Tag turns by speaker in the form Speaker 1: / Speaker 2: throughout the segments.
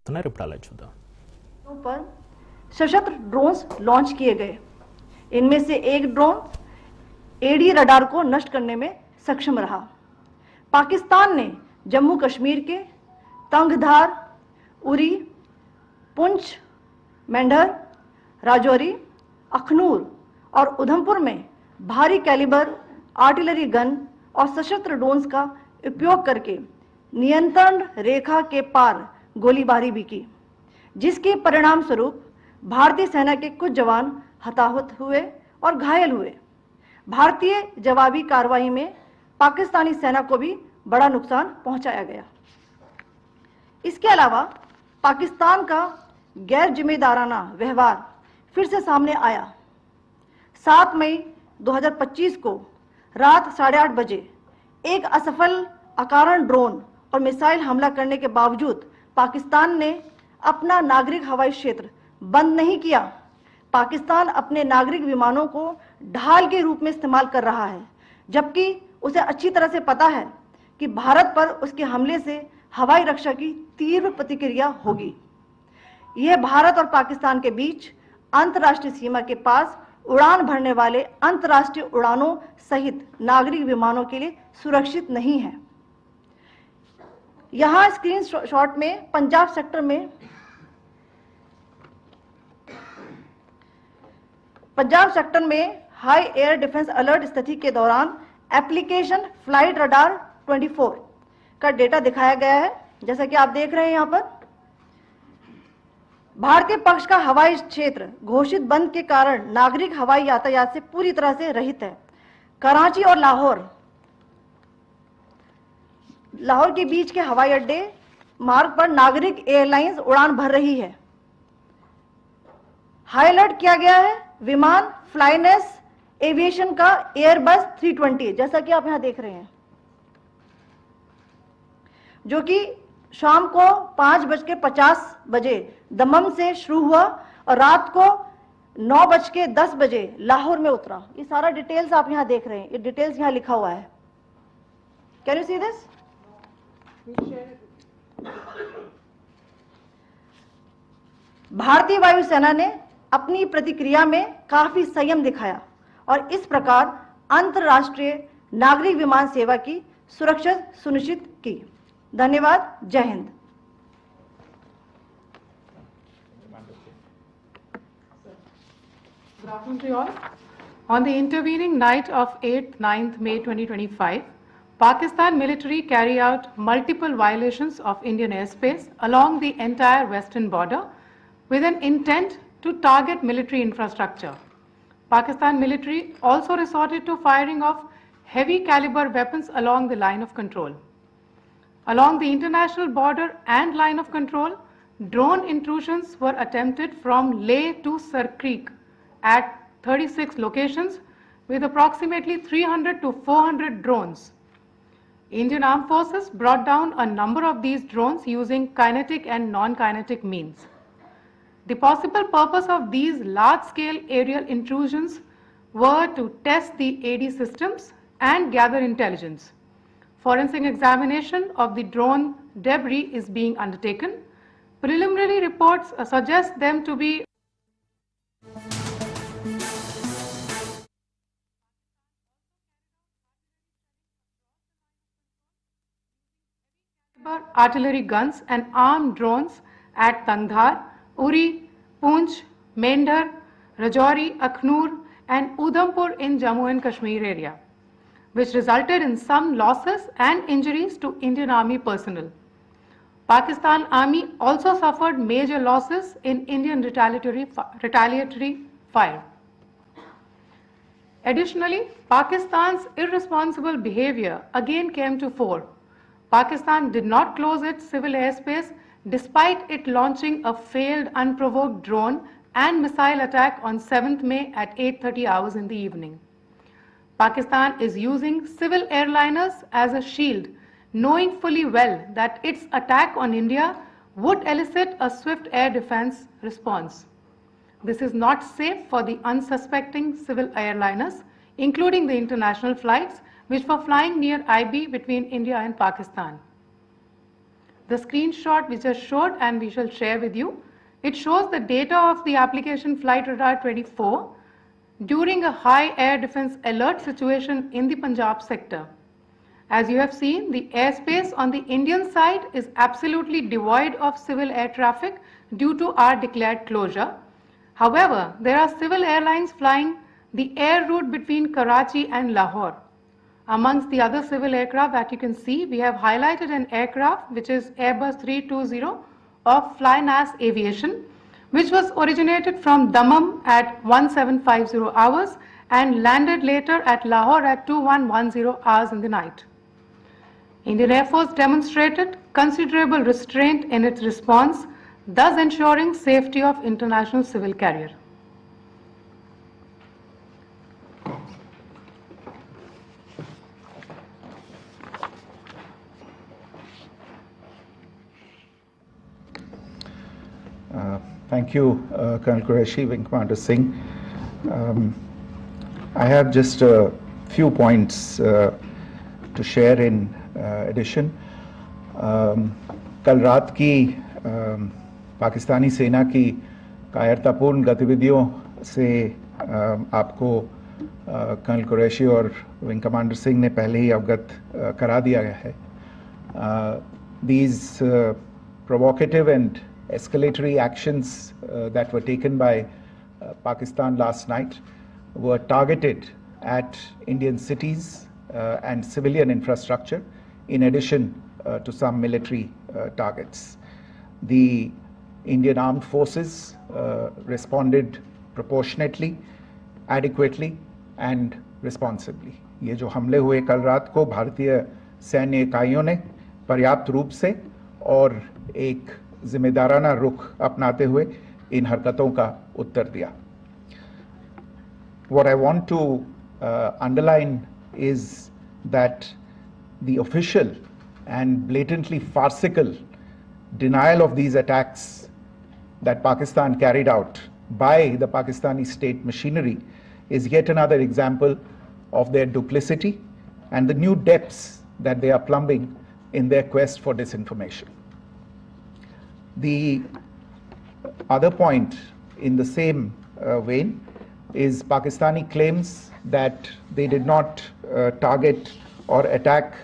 Speaker 1: ఇప్పుడు చూద్దాం.
Speaker 2: पर सशस्त्र ड्रोन्स लॉन्च किए गए। इनमें से एक ड्रोन एडी रडार को नष्ट करने में सक्षम रहा। पाकिस्तान ने जम्मू कश्मीर के तंगधार, उरी, पुंछ, मेंढर, राजौरी, अखनूर और उधमपुर में भारी कैलिबर आर्टिलरी गन और सशस्त्र ड्रोन्स का उपयोग करके नियंत्रण रेखा के पार गोलीबारी भी की, जिसके परिणाम स्वरूप भारतीय सेना के कुछ जवान हताहत हुए और घायल हुए। भारतीय जवाबी कार्रवाई में पाकिस्तानी सेना को भी बड़ा नुकसान पहुंचाया गया। इसके अलावा पाकिस्तान का गैर जिम्मेदाराना व्यवहार फिर से सामने आया। 7 मई 2025 को रात 8:30 बजे एक असफल अकारण ड्रोन और मिसाइल हमला करने के बावजूद पाकिस्तान ने अपना नागरिक हवाई क्षेत्र बंद नहीं किया। पाकिस्तान अपने नागरिक विमानों को ढाल के रूप में इस्तेमाल कर रहा है, जबकि उसे अच्छी तरह से पता है कि भारत पर उसके हमले से हवाई रक्षा की तीव्र प्रतिक्रिया होगी। यह भारत और पाकिस्तान के बीच अंतर्राष्ट्रीय सीमा के पास उड़ान भरने वाले अंतर्राष्ट्रीय उड़ानों सहित नागरिक विमानों के लिए सुरक्षित नहीं है। यहां स्क्रीनशॉट में पंजाब सेक्टर में हाई एयर डिफेंस अलर्ट स्थिति के दौरान एप्लीकेशन फ्लाइट रडार 24 का डेटा दिखाया गया है। जैसा कि आप देख रहे हैं, यहां पर भारतीय पक्ष का हवाई क्षेत्र घोषित बंद के कारण नागरिक हवाई यातायात से पूरी तरह से रहित है। कराची और लाहौर के बीच के हवाई अड्डे मार्ग पर नागरिक एयरलाइंस उड़ान भर रही है। हाई अलर्ट किया गया है विमान फ्लाइनेस एविएशन का एयरबस 320, जैसा कि आप यहां देख रहे हैं, जो कि शाम को 5:50 बजे दमम से शुरू हुआ और रात को 9:10 बजे लाहौर में उतरा। ये सारा डिटेल्स आप यहां देख रहे हैं, ये डिटेल्स यहां लिखा हुआ है। Can you see this? भारतीय वायुसेना ने अपनी प्रतिक्रिया में काफी संयम दिखाया और इस प्रकार अंतरराष्ट्रीय नागरिक विमान सेवा की सुरक्षा सुनिश्चित की। धन्यवाद। जय Hind.
Speaker 3: Good afternoon to you all. On the intervening night of 8th 9th May 2025, Pakistan military carry out multiple violations of Indian airspace along the entire western border with an intent to target military infrastructure. Pakistan military also resorted to firing of heavy caliber weapons along the line of control. Along the international border and line of control, drone intrusions were attempted from Leh to Sir Creek at 36 locations with approximately 300 to 400 drones. Indian Armed Forces brought down a number of these drones using kinetic and non-kinetic means. The possible purpose of these large-scale aerial intrusions were to test the AD systems and gather intelligence. Forensic examination of the drone debris is being undertaken. Preliminary reports suggest them to be artillery guns and armed drones at Tangdhar, Uri, Poonch, Mendhar, Rajouri, Akhnoor and Udhampur in Jammu and Kashmir area, which resulted in some losses and injuries to Indian Army personnel. Pakistan Army also suffered major losses in Indian retaliatory fire. Additionally, Pakistan's irresponsible behavior again came to fore. Pakistan did not close its civil airspace despite it launching a failed unprovoked drone and missile attack on 7th May at 8:30 hours in the evening. Pakistan is using civil airliners as a shield, knowing fully well that its attack on India would elicit a swift air defense response. This is not safe for the unsuspecting civil airliners, including the international flights which were flying near IB between India and Pakistan. The screenshot we just showed and we shall share with you, it shows the data of the application Flight Radar 24 during a high air defense alert situation in the Punjab sector. As you have seen, the airspace on the Indian side is absolutely devoid of civil air traffic due to our declared closure. However, there are civil airlines flying the air route between Karachi and Lahore. Amongst the other civil aircraft that you can see, we have highlighted an aircraft which is Airbus 320 of FlyNAS Aviation, which was originated from Dammam at 1750 hours and landed later at Lahore at 2110 hours in the night. Indian Air Force demonstrated considerable restraint in its response, thus ensuring safety of international civil carrier.
Speaker 1: Thank you, Colonel Qureshi, Wing Commander Singh. I have just a few points to share in addition. कल रात की पाकिस्तानी सेना की कायरतापूर्ण गतिविधियों से आपको colonel Qureshi और विंग कमांडर सिंह ने पहले ही अवगत करा दिया गया है. These provocative and escalatory actions that were taken by Pakistan last night were targeted at Indian cities and civilian infrastructure, in addition to some military targets. The Indian armed forces responded proportionately, adequately and responsibly. ये जो हमले हुए कल रात को भारतीय सैन्य इकाइयों ने पर्याप्त रूप से और एक जिम्मेदाराना रुख अपनाते हुए इन हरकतों का उत्तर दिया. What I want to underline is that the official and blatantly farcical denial of these attacks that Pakistan carried out by the Pakistani state machinery is yet another example of their duplicity and the new depths that they are plumbing in their quest for disinformation. The other point in the same vein is Pakistani claims that they did not target or attack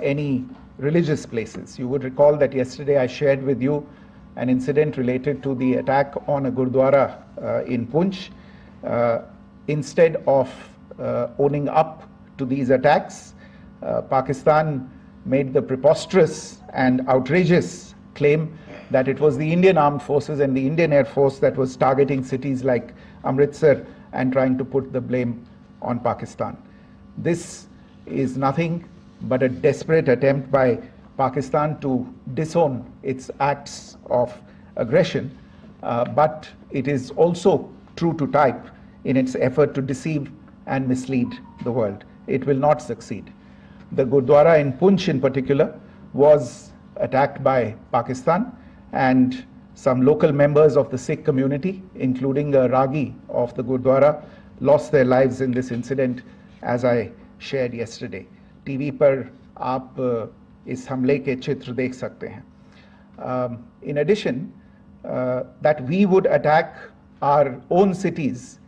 Speaker 1: any religious places. You would recall that yesterday I shared with you an incident related to the attack on a Gurdwara in Punch. Instead of owning up to these attacks, Pakistan made the preposterous and outrageous claim that it was the Indian Armed Forces and the Indian Air Force that was targeting cities like Amritsar and trying to put the blame on Pakistan. This is nothing but a desperate attempt by Pakistan to disown its acts of aggression, but it is also true to type in its effort to deceive and mislead the world. It will not succeed. The Gurdwara in Punch in particular was attacked by Pakistan, and some local members of the Sikh community, including a Ragi of the Gurdwara, lost their lives in this incident, as I shared yesterday. TV पर आप इस हमले के चित्र देख सकते हैं. In addition, that we would attack our own cities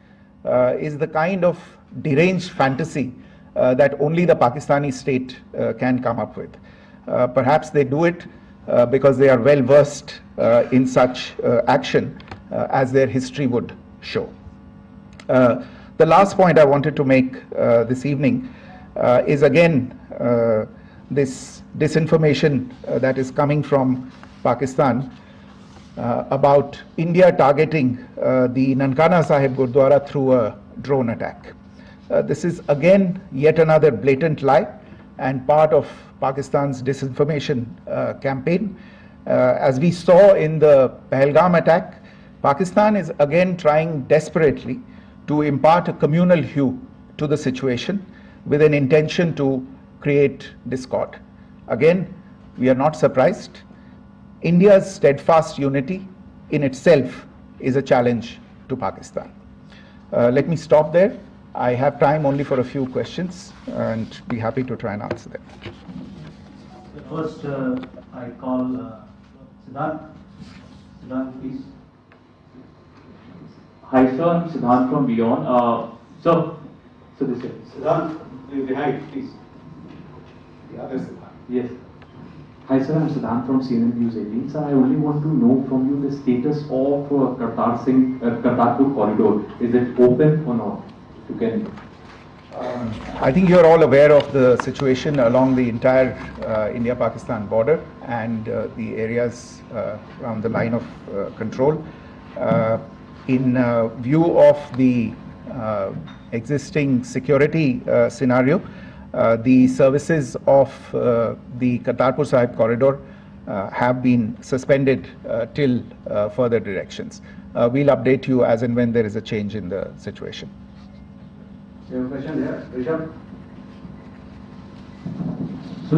Speaker 1: is the kind of deranged fantasy that only the Pakistani state can come up with. Perhaps they do it because they are well versed in such action, as their history would show. The last point I wanted to make this evening is again this disinformation that is coming from Pakistan about India targeting the Nankana Sahib Gurdwara through a drone attack. This is again yet another blatant lie and part of Pakistan's disinformation campaign. As we saw in the Pahalgam attack, Pakistan is again trying desperately to impart a communal hue to the situation with an intention to create discord. Again, we are not surprised. India's steadfast unity in itself is a challenge to Pakistan. Let me stop there. I have time only for a few questions and be happy to try and answer them.
Speaker 4: First, I call Siddharth. Siddharth, please.
Speaker 5: Hi sir, I'm Siddharth from Beyond. So this is
Speaker 4: Siddharth, behind, please. The other Siddharth.
Speaker 5: yes. Hi sir, I'm Siddharth from CNN News 18. Sir, I only want to know from you the status of Kartarpur corridor. Is it open or not? If you can.
Speaker 1: I think you're all aware of the situation along the entire India-Pakistan border and the areas around the line of control. In view of the existing security scenario, the services of the Kartarpur Sahib corridor have been suspended till further directions. We'll update you as and when there is a change in the situation.
Speaker 4: You have a question here, Rishabh?
Speaker 6: So,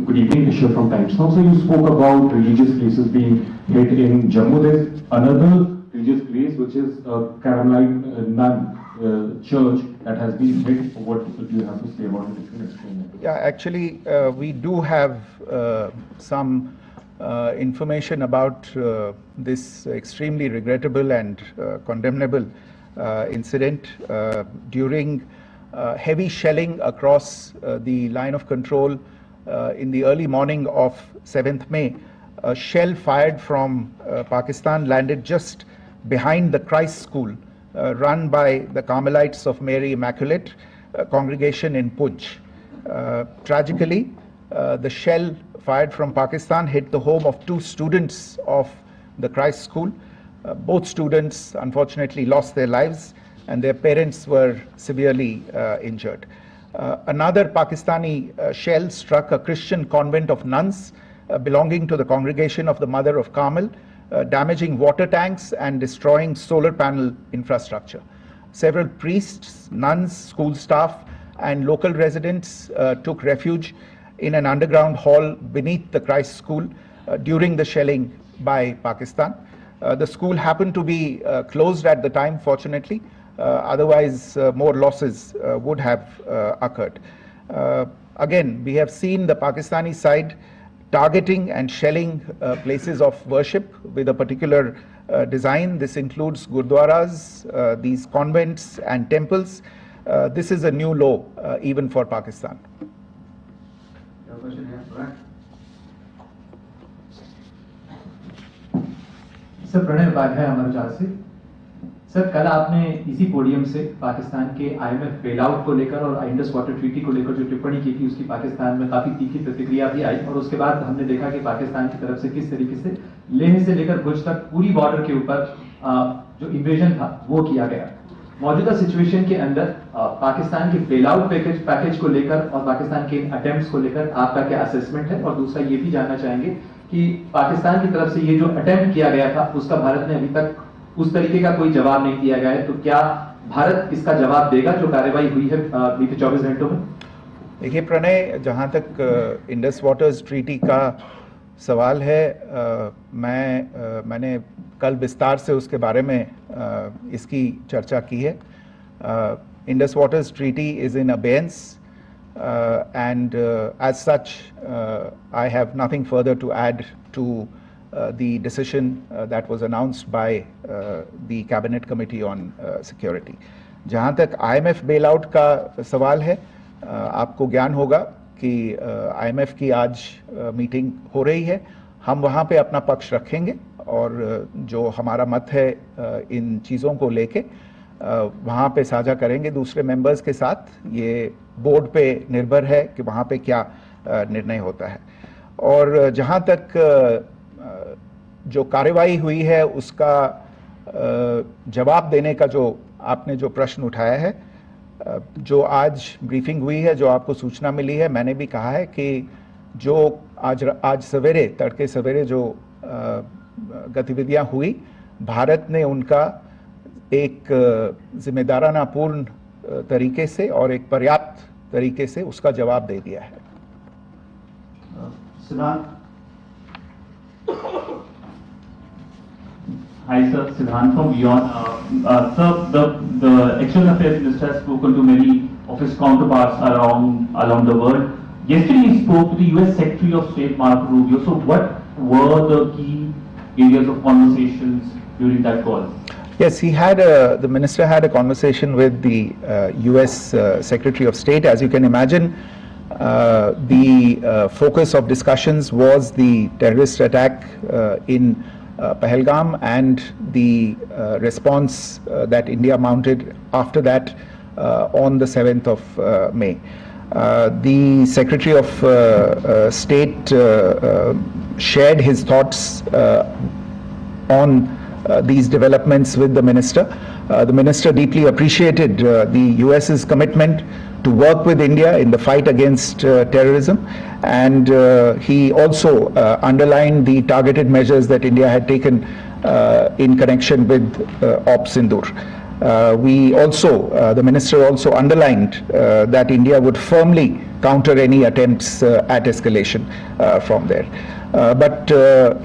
Speaker 6: good evening, Rishabh from Times Now. So, you spoke about religious places being hit in Jammu. There's another religious place which is Carmelite Nun church that has been hit. What do you have to say about it? If you can explain that.
Speaker 1: Yeah, actually, we do have some information about this extremely regrettable and condemnable incident. During heavy shelling across the line of control in the early morning of 7th May, a shell fired from Pakistan landed just behind the Christ School run by the Carmelites of Mary Immaculate congregation in Poonch. Tragically, the shell fired from Pakistan hit the home of 2 students of the Christ School. Both students unfortunately lost their lives and their parents were severely injured. Another Pakistani shell struck a Christian convent of nuns belonging to the congregation of the Mother of Carmel, damaging water tanks and destroying solar panel infrastructure. Several priests, nuns, school staff and local residents took refuge in an underground hall beneath the Christ School during the shelling by Pakistan. The school happened to be closed at the time, fortunately. Otherwise, more losses would have occurred. Again, we have seen the Pakistani side targeting and shelling places of worship with a particular design. This includes gurdwaras, these convents and temples. This is a new low even for Pakistan.
Speaker 4: You have a question here, Brad?
Speaker 7: Sir Pranay Upadhyay Amar Ujala से sir कल आपने इसी podium से पाकिस्तान के IMF bailout को लेकर और Indus water treaty को लेकर जो टिप्पणी की थी उसकी पाकिस्तान में काफी तीखी प्रतिक्रिया भी आई और उसके बाद हमने देखा कि पाकिस्तान की तरफ से किस तरीके से लेह से लेकर भुज तक पूरी बॉर्डर के ऊपर जो इन्वेजन था वो किया गया। मौजूदा सिचुएशन के अंदर पाकिस्तान के बेलआउट पैकेज को लेकर और पाकिस्तान के अटेम्प्ट्स को लेकर आपका क्या असेसमेंट है, और दूसरा ये भी जानना चाहेंगे कि पाकिस्तान की तरफ से ये जो अटेम्प्ट किया गया था उसका भारत ने अभी तक उस तरीके का कोई जवाब नहीं दिया गया है, तो क्या भारत इसका जवाब देगा जो कार्रवाई हुई है बीते 24 घंटों में?
Speaker 1: देखिए प्रणय, जहाँ तक इंडस वाटर्स ट्रीटी का सवाल है, मैंने कल विस्तार से उसके बारे में इसकी चर्चा की है. Indus waters treaty is in abeyance and as such I have nothing further to add to the decision that was announced by the Cabinet Committee on Security. जहाँ तक IMF bailout का सवाल है, आपको ज्ञान होगा कि IMF की आज मीटिंग हो रही है. हम वहाँ पे अपना पक्ष रखेंगे और जो हमारा मत है इन चीज़ों को लेके वहाँ पे साझा करेंगे दूसरे मेंबर्स के साथ. ये बोर्ड पे निर्भर है कि वहाँ पे क्या निर्णय होता है. और जहाँ तक जो कार्रवाई हुई है उसका जवाब देने का जो आपने जो प्रश्न उठाया है, जो आज ब्रीफिंग हुई है, जो आपको सूचना मिली है, मैंने भी कहा है कि जो आज सवेरे तड़के सवेरे जो गतिविधियां हुई, भारत ने उनका एक जिम्मेदाराना पूर्ण तरीके से और एक पर्याप्त तरीके से उसका जवाब दे दिया है.
Speaker 4: Siddharth?
Speaker 5: Hi sir, Siddhant from Beyond. Sir, the External Affairs Minister has spoken to many of his counterparts around the world.
Speaker 8: Yesterday he spoke to the US Secretary of State Marco Rubio. So what were the key areas of conversations during that call?
Speaker 1: Yes, the minister had a conversation with the US Secretary of State. As you can imagine, the focus of discussions was the terrorist attack in Pahalgam and the response that India mounted after that on the 7th of May. The Secretary of State shared his thoughts on these developments with the minister. The minister deeply appreciated the US's commitment to work with India in the fight against terrorism, and he also underlined the targeted measures that India had taken in connection with Op Sindoor. The minister also underlined that India would firmly counter any attempts at escalation from there. But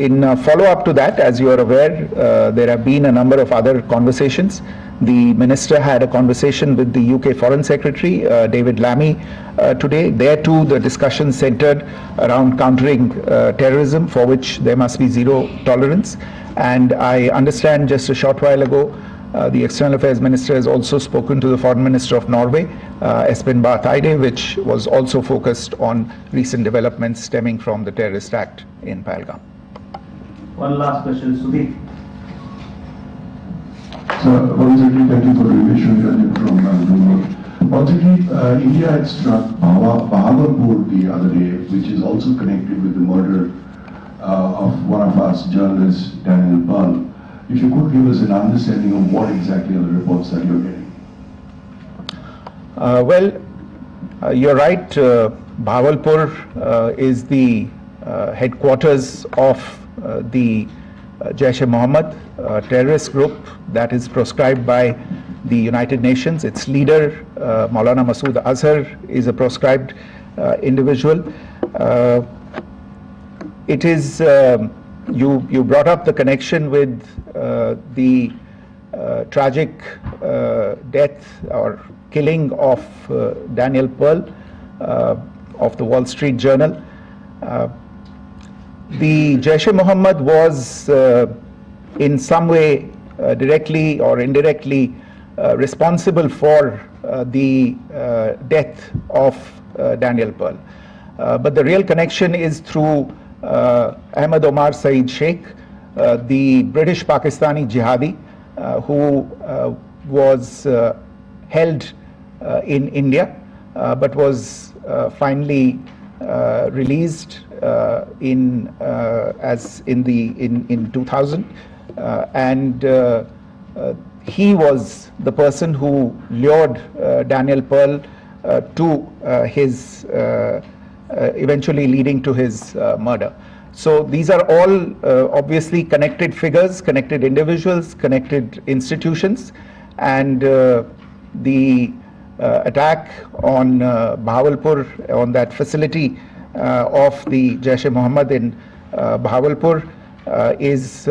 Speaker 1: in follow-up to that, as you are aware, there have been a number of other conversations. The minister had a conversation with the UK Foreign Secretary, David Lammy, today. There too, the discussion centered around countering terrorism, for which there must be zero tolerance. And I understand just a short while ago, the External Affairs Minister has also spoken to the Foreign Minister of Norway, Espen Barth Eide, which was also focused on recent developments stemming from the terrorist act in Pahalgam.
Speaker 9: One last question, Sudhir.
Speaker 6: Sir, once again, thank you for the invitation from Bloomberg. Once again, India had struck Bahawalpur the other day, which is also connected with the murder of one of our journalists, Daniel Pearl. If you could give us an understanding of what exactly are the reports that you're getting.
Speaker 1: You're right. Bahawalpur is the headquarters of the Jaish-e-Mohammed terrorist group that is proscribed by the United Nations. Its leader, Maulana Masood Azhar, is a proscribed individual. It is you brought up the connection with the tragic death or killing of Daniel Pearl of the Wall Street Journal. The Jaish-e-Mohammed was in some way directly or indirectly responsible for the death of Daniel Pearl. But the real connection is through Ahmed Omar Saeed Sheikh, the British Pakistani jihadi who was held in India but was finally released in 2000, and he was the person who lured Daniel Pearl to his eventually leading to his murder. So these are all obviously connected figures, connected individuals, connected institutions, and the attack on Bahawalpur, on that facility of the Jaish-e-Mohammed in Bahawalpur is